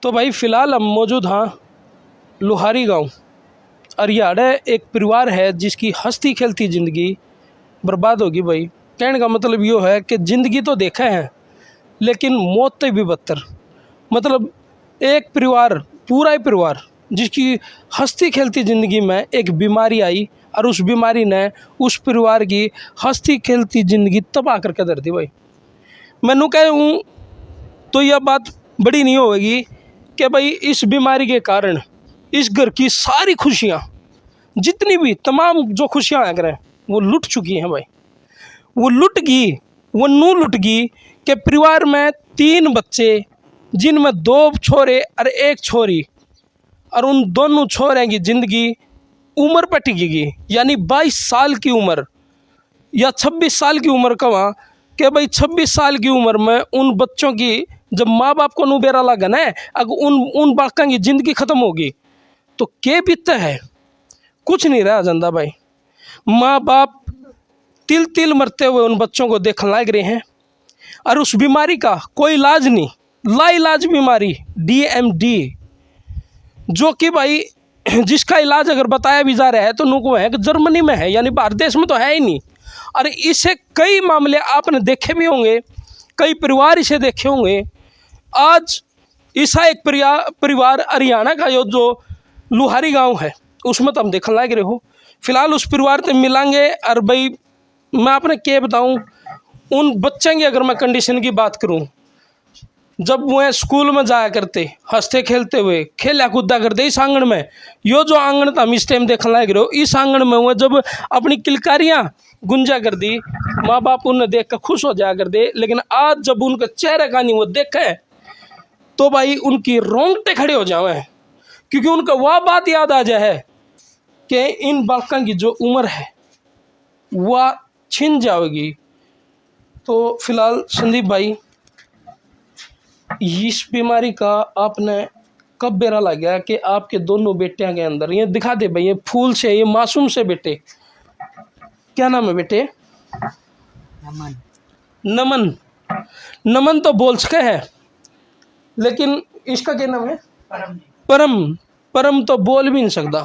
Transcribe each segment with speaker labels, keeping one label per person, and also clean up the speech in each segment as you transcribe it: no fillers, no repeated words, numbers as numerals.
Speaker 1: तो भाई फ़िलहाल हम मौजूद हाँ लोहारी गांव अरियाड़ा। एक परिवार है जिसकी हंसती खेलती ज़िंदगी बर्बाद होगी। भाई कहने का मतलब ये है कि ज़िंदगी तो देखा है लेकिन मौत तो भी बदतर। मतलब एक परिवार, पूरा ही परिवार जिसकी हंसती खेलती ज़िंदगी में एक बीमारी आई और उस बीमारी ने उस परिवार की हंसती खेलती ज़िंदगी तबाह करके धर दी। भाई मैनू कहूँ तो यह बात बड़ी नहीं होगी कि भाई इस बीमारी के कारण इस घर की सारी खुशियाँ, जितनी भी तमाम जो खुशियाँ आ करें वो लुट चुकी हैं। भाई वो लुट गई, वो नू लुट गई कि परिवार में 3 बच्चे जिनमें 2 छोरे और 1 छोरी, और उन दोनों छोरों की ज़िंदगी उम्र पर टिकी गई। यानी 22 साल की उम्र या 26 साल की उम्र का वहाँ कि भाई 26 साल की उम्र में उन बच्चों की जब माँ बाप को नुबेरा लगा ना, अगर उन बाका की ज़िंदगी ख़त्म होगी तो क्या बीतता है, कुछ नहीं रहा जनता। भाई माँ बाप तिल तिल मरते हुए उन बच्चों को देखने लग रहे हैं और उस बीमारी का कोई इलाज नहीं, लाइलाज बीमारी DMD, जो कि भाई जिसका इलाज अगर बताया भी जा रहा है तो नुको है कि जर्मनी में है, यानी भारत देश में तो है ही नहीं। और इसे कई मामले आपने देखे भी होंगे, कई परिवार इसे देखे होंगे। आज ऐसा एक परिवार हरियाणा का जो लोहारी गांव है उसमें तो हम देखने लग रहे हो। फिलहाल उस परिवार से मिलांगे। और भाई मैं आपने क्या बताऊं, उन बच्चों की अगर मैं कंडीशन की बात करूं, जब वह स्कूल में जाया करते हंसते खेलते हुए खेला कूदा करते इस आंगन में, यो जो आंगन था हम इस टाइम देखने लग रहे हो, इस आंगन में वह जब अपनी किलकारियाँ गुंजा कर दी, माँ बाप उन्हें देख कर खुश हो जाया कर दे। लेकिन आज जब उनका चेहरा का नहीं वो देखे तो भाई उनकी रोंगटे खड़े हो जाए, क्योंकि उनका वह बात याद आ जाए कि इन बालकों की जो उम्र है वह छिन जाएगी। तो फिलहाल संदीप भाई इस बीमारी का आपने कब बेरा लग गया कि आपके दोनों बेटियों के अंदर, ये दिखा दे भाई, ये फूल से, ये मासूम से बेटे, क्या नाम है बेटे?
Speaker 2: नमन।
Speaker 1: नमन। नमन तो बोल सके है लेकिन इसका क्या नाम है? परम। परम तो बोल भी नहीं सकता,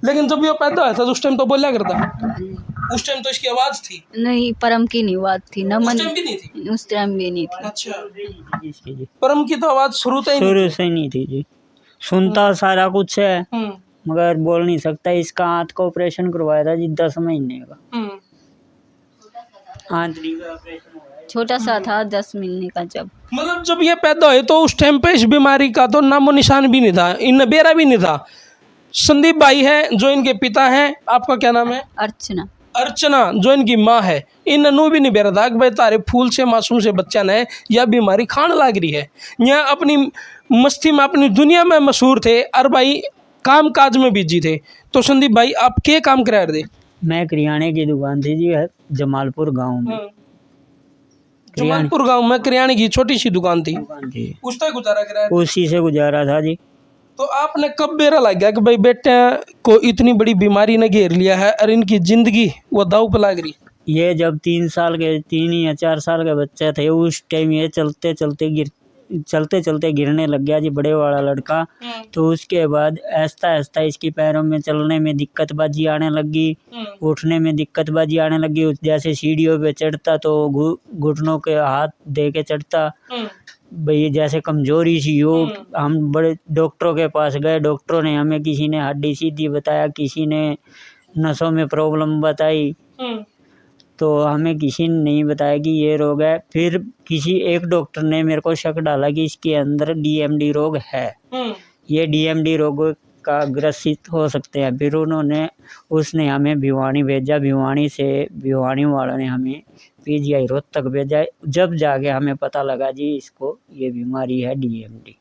Speaker 1: लेकिन जब ये पैदा हुआ था तो उस टाइम तो बोला करता। उस टाइम तो इसकी आवाज थी
Speaker 2: नहीं, परम की नहीं आवाज थी, नमन
Speaker 1: उस टाइम भी नहीं थी।
Speaker 2: उस टाइम भी नहीं थी।
Speaker 1: अच्छा, परम की तो आवाज शुरू से ही
Speaker 3: नहीं थी जी। सुनता सारा कुछ है मगर बोल नहीं सकता। इसका आंत का ऑपरेशन करवाया था जी 10 महीने का। आंतरी का ऑपरेशन हुआ है।
Speaker 2: छोटा सा था 10 महीने का। जब
Speaker 1: मतलब जब ये पैदा हुए तो उस टाइम पे इस बीमारी का तो नामो निशान भी नहीं था, इन बेरा भी नहीं था। संदीप भाई है जो इनके पिता हैं, आपका क्या नाम है?
Speaker 2: अर्चना।
Speaker 1: अर्चना जो इनकी माँ है, इन नू भी नहीं बेरा था कि भाई तारे फूल से मासूम से बच्चा ने यह बीमारी खान लग रही है। यहाँ अपनी मस्ती में अपनी दुनिया में मशहूर थे और भाई काम काज में बिजी थे। तो संदीप भाई आप क्या काम करा रहे थे?
Speaker 3: मैं करियाने की दुकान थी जी जमालपुर गांव में।
Speaker 1: जमालपुर गांव में करियाने की छोटी सी दुकान थी, उससे गुजारा करा,
Speaker 3: उसी से गुजारा था जी।
Speaker 1: तो आपने कब बेरा लग गया कि भाई बेटे को इतनी बड़ी बीमारी ने घेर लिया है और इनकी जिंदगी वो दाव पे लग रही?
Speaker 3: ये जब 3 या 4 साल के बच्चे थे उस टाइम ये चलते चलते गिरने लग गया जी, बड़े वाला लड़का। तो उसके बाद आहिस्ता आहिस्ता इसकी पैरों में चलने में दिक्कतबाजी आने लगी, उठने में दिक्कतबाजी आने लगी। जैसे सीढ़ियों पे चढ़ता तो घुटनों के हाथ दे के चढ़ता, भाई जैसे कमजोरी सी हो। हम बड़े डॉक्टरों के पास गए, डॉक्टरों ने हमें, किसी ने हड्डी सीधी बताया, किसी ने नसों में प्रॉब्लम बताई, तो हमें किसी ने नहीं बताया कि ये रोग है। फिर किसी एक डॉक्टर ने मेरे को शक डाला कि इसके अंदर DMD रोग है, ये DMD रोग का ग्रसित हो सकते हैं। फिर उसने हमें भिवानी भेजा, भिवानी वालों ने हमें PGI रोहतक भेजा। जब जाके हमें पता लगा जी इसको ये बीमारी है DMD।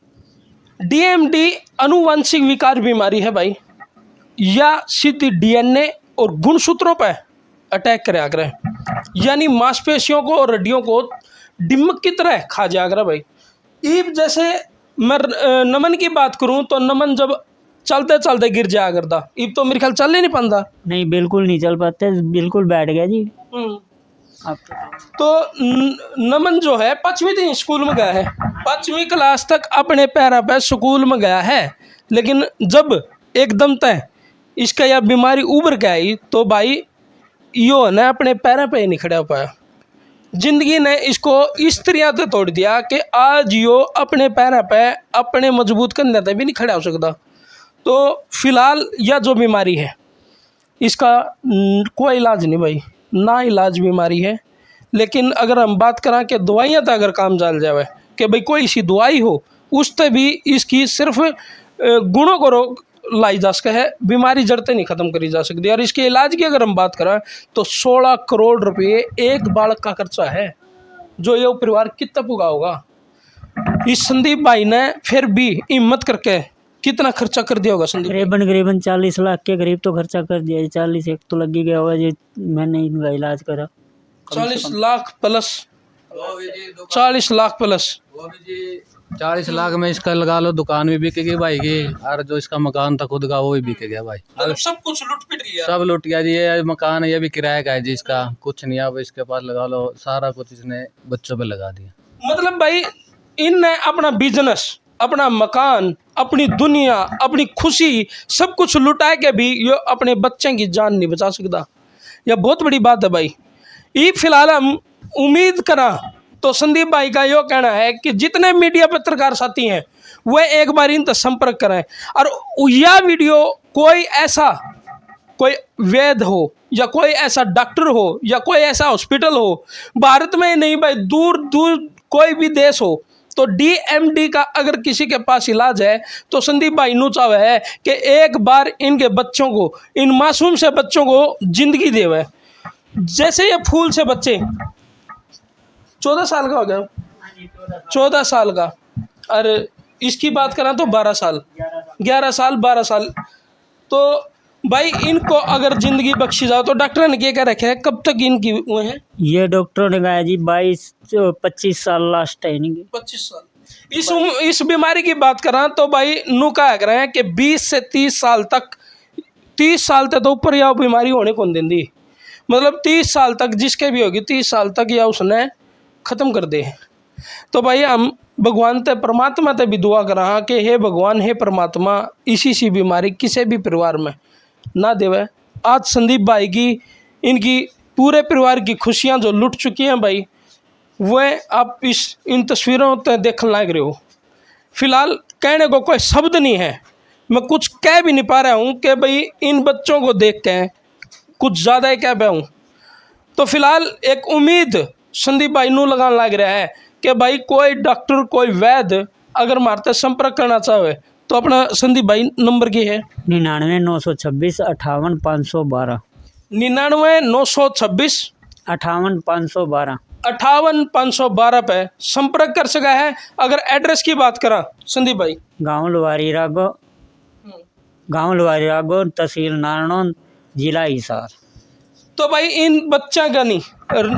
Speaker 1: DMD अनुवांशिक विकार बीमारी है भाई, या सीधी DNA और गुणसूत्रों पर अटैक करे करे, यानी मांसपेशियों को और हड्डियों को डिमक की तरह खा जाया करे। भाई ईब जैसे मैं नमन की बात करूं तो नमन जब चलते चलते गिर जाया करता, ईब तो मेरे ख्याल चल ही नहीं पाता।
Speaker 3: नहीं, बिल्कुल नहीं चल पाते, बिल्कुल बैठ गया जी।
Speaker 1: तो नमन जो है 5वीं दिन स्कूल में गया है, 5वीं क्लास तक अपने पैरों पे स्कूल में गया है। लेकिन जब एकदम तय इसका यह बीमारी उभर के आई तो भाई यो ने अपने पैरों पे ही नहीं खड़ा हो पाया। जिंदगी ने इसको इस तरह से तोड़ दिया कि आज यो अपने पैरों पे अपने मजबूत कंधे पे भी नहीं खड़ा हो सकता। तो फिलहाल यह जो बीमारी है इसका कोई इलाज नहीं भाई, ना इलाज बीमारी है। लेकिन अगर हम बात करें कि दवाइयाँ तो अगर काम चल जाए कि भाई कोई सी दवाई हो उससे भी इसकी सिर्फ गुणों को लाई जा सके है, बीमारी जड़ते नहीं ख़त्म करी जा सकती। और इसके इलाज की अगर हम बात करें तो 16 करोड़ रुपए एक बालक का खर्चा है, जो ये परिवार कितना पुगा होगा। इस संदीप भाई ने फिर भी हिम्मत करके कितना खर्चा कर दिया होगा संदीप?
Speaker 3: करीबन 40 लाख के करीब तो खर्चा कर दिया, 40 एक तो लग ही गया होगा जी। मैंने इनका इलाज करा
Speaker 1: 40 लाख प्लस, 40 लाख प्लस
Speaker 4: 40 लाख में इसका लगा लो दुकान भी बिकेगी भाई की, और जो इसका मकान था खुद का वो भी बिकेगा भाई।
Speaker 1: मतलब सब कुछ लूट पिट लिया,
Speaker 4: सब लूट गया जी। ये मकान ये भी किराए का है जी, इसका कुछ नहीं। अब इसके पास लगा लो सारा कुछ इसने बच्चों पे लगा दिया।
Speaker 1: मतलब भाई इनने अपना बिजनेस, अपना मकान, अपनी दुनिया, अपनी खुशी सब कुछ लुटा के भी ये अपने बच्चे की जान नहीं बचा सकता। यह बहुत बड़ी बात है भाई। ये फिलहाल हम उम्मीद करा तो संदीप भाई का यो कहना है कि जितने मीडिया पत्रकार साथी हैं वह एक बार इनसे संपर्क करें, और यह वीडियो कोई ऐसा कोई वैद्य हो या कोई ऐसा डॉक्टर हो या कोई ऐसा हॉस्पिटल हो, भारत में नहीं भाई दूर दूर कोई भी देश हो, तो DMD का अगर किसी के पास इलाज है तो संदीप भाई नू चाहे है कि एक बार इनके बच्चों को, इन मासूम से बच्चों को जिंदगी देवे। जैसे ये फूल से बच्चे 14 साल का हो गया, 14 साल का, और इसकी बात करें तो 12 साल, 11 साल 12 साल। तो भाई इनको अगर जिंदगी बख्शी जाओ तो डॉक्टर ने क्या कह रखे है, कब तक इनकी वो है?
Speaker 3: ये डॉक्टरों ने कहा जी 22-25 साल लास्ट है इनकी।
Speaker 1: 25 साल। इस बीमारी की बात करें तो भाई नु कहा कर रहे हैं कि 20 से 30 साल तक, 30 साल तक तो ऊपर यह बीमारी होने कौन देंगी, मतलब 30 साल तक जिसके भी होगी 30 साल तक या उसने ख़त्म कर दे। तो भाई हम भगवान ते परमात्मा ते भी दुआ करा कि हे भगवान, हे परमात्मा, इसी सी बीमारी किसी भी परिवार में ना देवे। आज संदीप भाई की, इनकी पूरे परिवार की खुशियां जो लुट चुकी हैं भाई, वह आप इन तस्वीरों ते देखने लग रहे हो। फिलहाल कहने को कोई शब्द नहीं है, मैं कुछ कह भी नहीं पा रहा हूँ कि भाई इन बच्चों को देख के कुछ ज़्यादा ही कह पाया हूँ। तो फिलहाल एक उम्मीद संदीप भाई नू लगाने लग रहा है कि भाई कोई डॉक्टर, कोई वैद्य अगर मारते संपर्क करना चाहे तो अपना संदीप भाई नंबर की है
Speaker 3: 99 926 58 512,
Speaker 1: 99 926
Speaker 3: 58 512,
Speaker 1: 58 512 पे संपर्क कर सका है। अगर एड्रेस की बात करा संदीप भाई,
Speaker 3: गाँव लुवारी रागो, तहसील नारनौंद, जिला हिसार।
Speaker 1: तो भाई इन बच्चा का नहीं,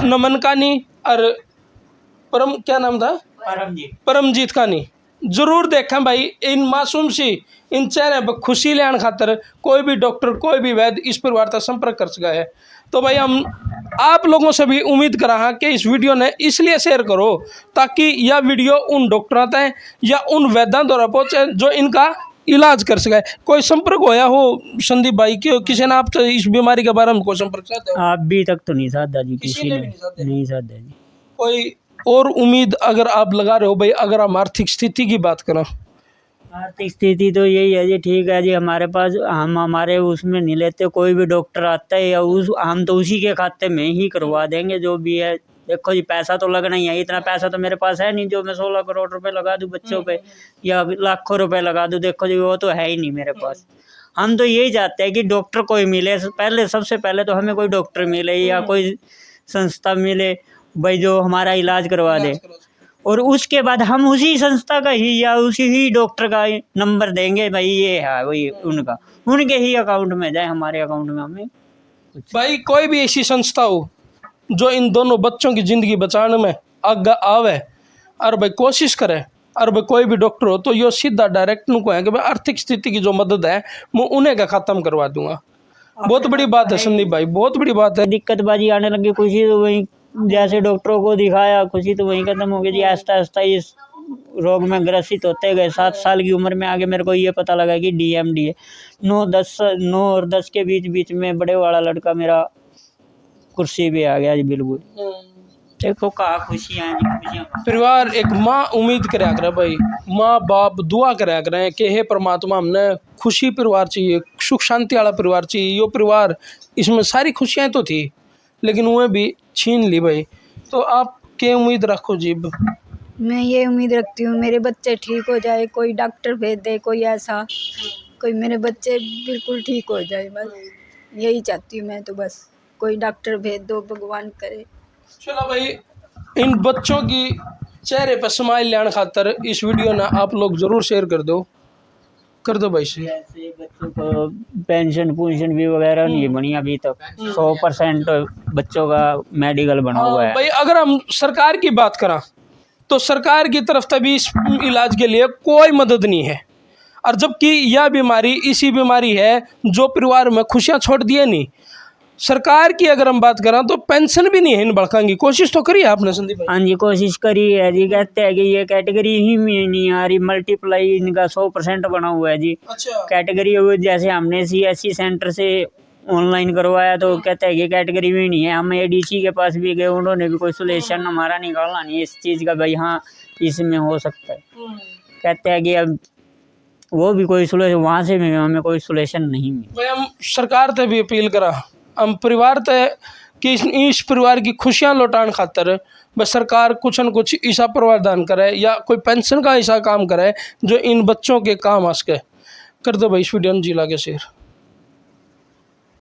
Speaker 1: नमन का नहीं, और क्या नाम था, परमजीत का नहीं, जरूर देखें भाई इन मासूम सी, इन चेहरे पर खुशी लेने खातर कोई भी डॉक्टर, कोई भी वैद्य इस परिवार तक संपर्क कर सका है। तो भाई हम आप लोगों से भी उम्मीद करा कि इस वीडियो ने इसलिए शेयर करो ताकि यह वीडियो उन डॉक्टरों तक या उन वैद्यों द्वारा पहुँचे जो इनका इलाज कर सके। कोई संपर्क होया हो संदीप भाई के, किसी ने आप तो इस बीमारी के बारे में कोई संपर्क साधा हो?
Speaker 3: अभी तक तो नहीं साधा जी, किसी ने नहीं साधा जी।
Speaker 1: कोई और उम्मीद अगर आप लगा रहे हो भाई, अगर हम आर्थिक स्थिति की बात करें?
Speaker 3: आर्थिक स्थिति तो यही है जी, ठीक है जी। हमारे पास, हम हमारे उसमें नहीं लेते, कोई भी डॉक्टर आता है या हम तो उसी के खाते में ही करवा देंगे जो भी है। देखो जी पैसा तो लगना ही है, इतना पैसा तो मेरे पास है नहीं जो मैं 16 करोड़ रुपए लगा दूं बच्चों पे या लाखों रुपए लगा दूं। देखो जी वो तो है ही नहीं मेरे पास। हम तो यही चाहते हैं कि डॉक्टर कोई मिले, पहले सबसे पहले तो हमें कोई डॉक्टर मिले या कोई संस्था मिले भाई जो हमारा इलाज करवा दे, और उसके बाद हम उसी संस्था का ही या उसी ही डॉक्टर का नंबर देंगे भाई, ये है वही उनका, उनके ही अकाउंट में जाए, हमारे अकाउंट में हमें
Speaker 1: भाई कोई भी ऐसी संस्था हो जो इन दोनों बच्चों की ज़िंदगी बचाने में आगे आवे और भाई कोशिश करे, और भाई कोई भी डॉक्टर हो तो यो सीधा डायरेक्ट नु को है कि भाई आर्थिक स्थिति की जो मदद है मैं उन्हें का ख़त्म करवा दूंगा। बहुत बड़ी बात है संदीप भाई, बहुत बड़ी बात है।
Speaker 3: दिक्कतबाजी आने लगी कुछ ही तो वही जैसे डॉक्टरों को दिखाया खुशी तो वहीं खत्म हो गई जी। आहिस्ता आहिस्ता इस रोग में ग्रसित होते गए। 7 साल की उम्र में आगे मेरे को ये पता लगा कि DMD है। 9 और 10 के बीच में बड़े वाला लड़का मेरा कुर्सी पे आ गया जी। बिल्कुल देखो कहा खुशियाँ हैं जी, खुशियाँ।
Speaker 1: परिवार एक माँ उम्मीद कराया करे भाई, माँ बाप दुआ कराया करें कि हे परमात्मा हमने खुशी परिवार चाहिए, सुख शांति वाला परिवार चाहिए। यो परिवार इसमें सारी खुशियाँ तो थी लेकिन वह भी छीन ली भाई। तो आप क्या उम्मीद रखो जी?
Speaker 2: मैं ये उम्मीद रखती हूँ मेरे बच्चे ठीक हो जाए, कोई डॉक्टर भेज दे, कोई ऐसा, कोई मेरे बच्चे बिल्कुल ठीक हो जाए, बस यही चाहती हूँ मैं तो। बस कोई डॉक्टर भेज दो, भगवान करे।
Speaker 1: चलो भाई, इन बच्चों की चेहरे पर स्माइल लाने खातर इस वीडियो ना आप लोग ज़रूर शेयर कर दो भाई से।
Speaker 3: जैसे बच्चों को पेंशन भी वगैरह नहीं बनी अभी तक। 100% बच्चों का मेडिकल बना हुआ है।
Speaker 1: भाई अगर हम सरकार की बात करें तो सरकार की तरफ से भी इस इलाज के लिए कोई मदद नहीं है। और जबकि यह बीमारी इसी बीमारी है जो परिवार में खुशियाँ छोड़ दिए नहीं। सरकार की अगर हम बात करें तो पेंशन भी नहीं है इन बड़का की। कोशिश तो करी है आपने संदीप भाई?
Speaker 3: हाँ जी कोशिश करी है जी। कहते हैं कि ये कैटेगरी ही में नहीं आ रही, मल्टीप्लाई इनका 100% बना हुआ है जी।
Speaker 1: अच्छा।
Speaker 3: कैटेगरी जैसे हमने CSC सेंटर से ऑनलाइन करवाया तो कहते हैं कि कैटेगरी में नहीं है। हम ADC के पास भी गए, उन्होंने भी कोई सोल्यूशन हमारा निकाला नहीं इस चीज़ का भाई हाँ इसमें हो सकता है। कहते हैं कि अब वो भी कोई सोल्यूशन, वहाँ से भी हमें कोई सोल्यूशन नहीं मिला।
Speaker 1: भाई हम सरकार से भी अपील करा, हम परिवार से कि इस परिवार की खुशियाँ लौटाने खातर बस सरकार कुछ न कुछ ऐसा प्रावधान करे या कोई पेंशन का ऐसा काम करे जो इन बच्चों के काम आ सके। कर दो भाई इस वीडियो में जी ला के शेयर।